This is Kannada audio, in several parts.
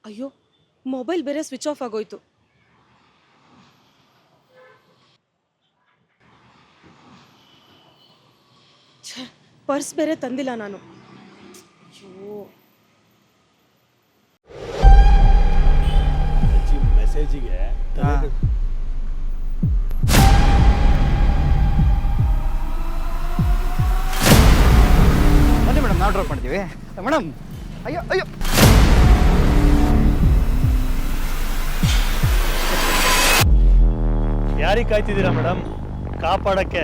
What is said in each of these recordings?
ಅಯ್ಯೋ, ಮೊಬೈಲ್ ಬೇರೆ ಸ್ವಿಚ್ ಆಫ್ ಆಗೋಯ್ತು. ಛೇ, ಪರ್ಸ್ ಬೇರೆ ತಂದಿಲ್ಲ ನಾನು. ಅಯ್ಯೋ, ಮೆಸೇಜಿಗೆ ಬನ್ನಿ ಮೇಡಮ್, ನಾವು ಡ್ರಾಪ್ ಮಾಡ್ತೀವಿ ಮೇಡಮ್. ಅಯ್ಯೋ ಅಯ್ಯೋ, ಯಾರಿಗೆ ಕಾಯ್ತಿದ್ದೀರಾ ಮೇಡಮ್? ಕಾಪಾಡಕ್ಕೆ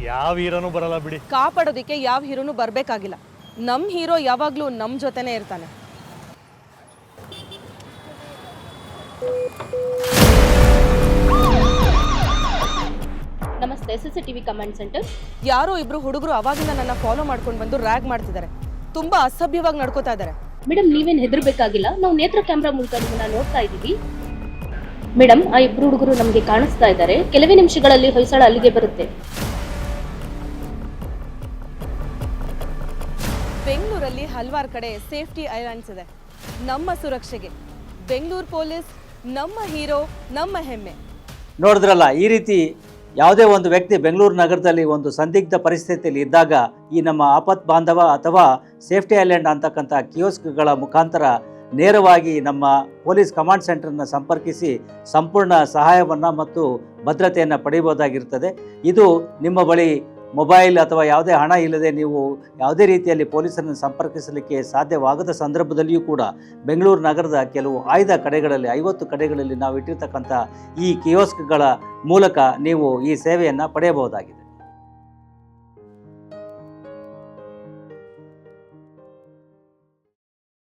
ಯಾವ ಹೀರೋನು ಬರಲ್ಲ ಬಿಡಿ. ಕಾಪಾಡೋದಿಕ್ಕೆ ಯಾವ ಹೀರೋನು ಬರಬೇಕಾಗಿಲ್ಲ. ನಮ್ಮ ಹೀರೋ ಯಾವಾಗಲೂ ನಮ್ಮ ಜೊತೆನೇ ಇರ್ತಾನೆ. ನಮಸ್ತೆ, CCTV ಕಮಾಂಡ್ ಸೆಂಟರ್. ಯಾರೋ ಇಬ್ರು ಹುಡುಗರು ಅವಾಗಿಂದ ನನ್ನ ಫಾಲೋ ಮಾಡ್ಕೊಂಡು ಬಂದು ರ್ಯಾಗ್ ಮಾಡ್ತಿದ್ದಾರೆ. ತುಂಬಾ ಅಸಭ್ಯವಾಗಿ ನಡ್ಕೋತಾ ಇದ್ದಾರೆ. ಮೇಡಮ್, ನೀವೇನು ಹೆದರ್ಬೇಕಾಗಿಲ್ಲ. ನಾವು ನೇತ್ರ ಕ್ಯಾಮ್ರಾ ಮೂಲಕ ನಿಮ್ಮನ್ನ ನೋಡ್ತಾ ಇದ್ದೀವಿ. ಮೇಡಮ್, ಆ ಇಬ್ರು ಹುಡುಗರು ನಮಗೆ ಕಾಣಿಸ್ತಾ ಇದ್ದಾರೆ. ಕೆಲವೇ ನಿಮಿಷಗಳಲ್ಲಿ ಹೊಯ್ಸಳ ಅಲ್ಲಿಗೆ ಬರುತ್ತೆ. ಬೆಂಗಳೂರಲ್ಲಿ ಹಲವಾರು ಕಡೆ ಸೇಫ್ಟಿ ಐಲ್ಯಾಂಡ್ಸ್ ಇದೆ. ನಮ್ಮ ಸುರಕ್ಷೆಗೆ ಬೆಂಗಳೂರು ಪೊಲೀಸ್ ನಮ್ಮ ಹೀರೋ, ನಮ್ಮ ಹೆಮ್ಮೆ. ನೋಡಿದ್ರಲ್ಲ, ಈ ರೀತಿ ಯಾವುದೇ ಒಂದು ವ್ಯಕ್ತಿ ಬೆಂಗಳೂರು ನಗರದಲ್ಲಿ ಒಂದು ಸಂದಿಗ್ಧ ಪರಿಸ್ಥಿತಿಯಲ್ಲಿ ಇದ್ದಾಗ ಈ ನಮ್ಮ ಆಪತ್ ಬಾಂಧವ ಅಥವಾ ಸೇಫ್ಟಿ ಐಲ್ಯಾಂಡ್ ಅಂತಕ್ಕಂಥ ಕಿಯೋಸ್ಕ್ಗಳ ಮುಖಾಂತರ ನೇರವಾಗಿ ನಮ್ಮ ಪೊಲೀಸ್ ಕಮಾಂಡ್ ಸೆಂಟರ್ನ ಸಂಪರ್ಕಿಸಿ ಸಂಪೂರ್ಣ ಸಹಾಯವನ್ನು ಮತ್ತು ಭದ್ರತೆಯನ್ನು ಪಡೆಯಬಹುದಾಗಿರ್ತದೆ. ಇದು ನಿಮ್ಮ ಬಳಿ ಮೊಬೈಲ್ ಅಥವಾ ಯಾವುದೇ ಹಣ ಇಲ್ಲದೆ ನೀವು ಯಾವುದೇ ರೀತಿಯಲ್ಲಿ ಪೊಲೀಸರನ್ನು ಸಂಪರ್ಕಿಸಲಿಕ್ಕೆ ಸಾಧ್ಯವಾಗದ ಸಂದರ್ಭದಲ್ಲಿಯೂ ಕೂಡ ಬೆಂಗಳೂರು ನಗರದ ಕೆಲವು ಆಯ್ದ ಕಡೆಗಳಲ್ಲಿ 50 ಕಡೆಗಳಲ್ಲಿ ನಾವು ಇಟ್ಟಿರ್ತಕ್ಕಂಥ ಈ ಕಿಯೋಸ್ಕ್ಗಳ ಮೂಲಕ ನೀವು ಈ ಸೇವೆಯನ್ನು ಪಡೆಯಬಹುದಾಗಿದೆ.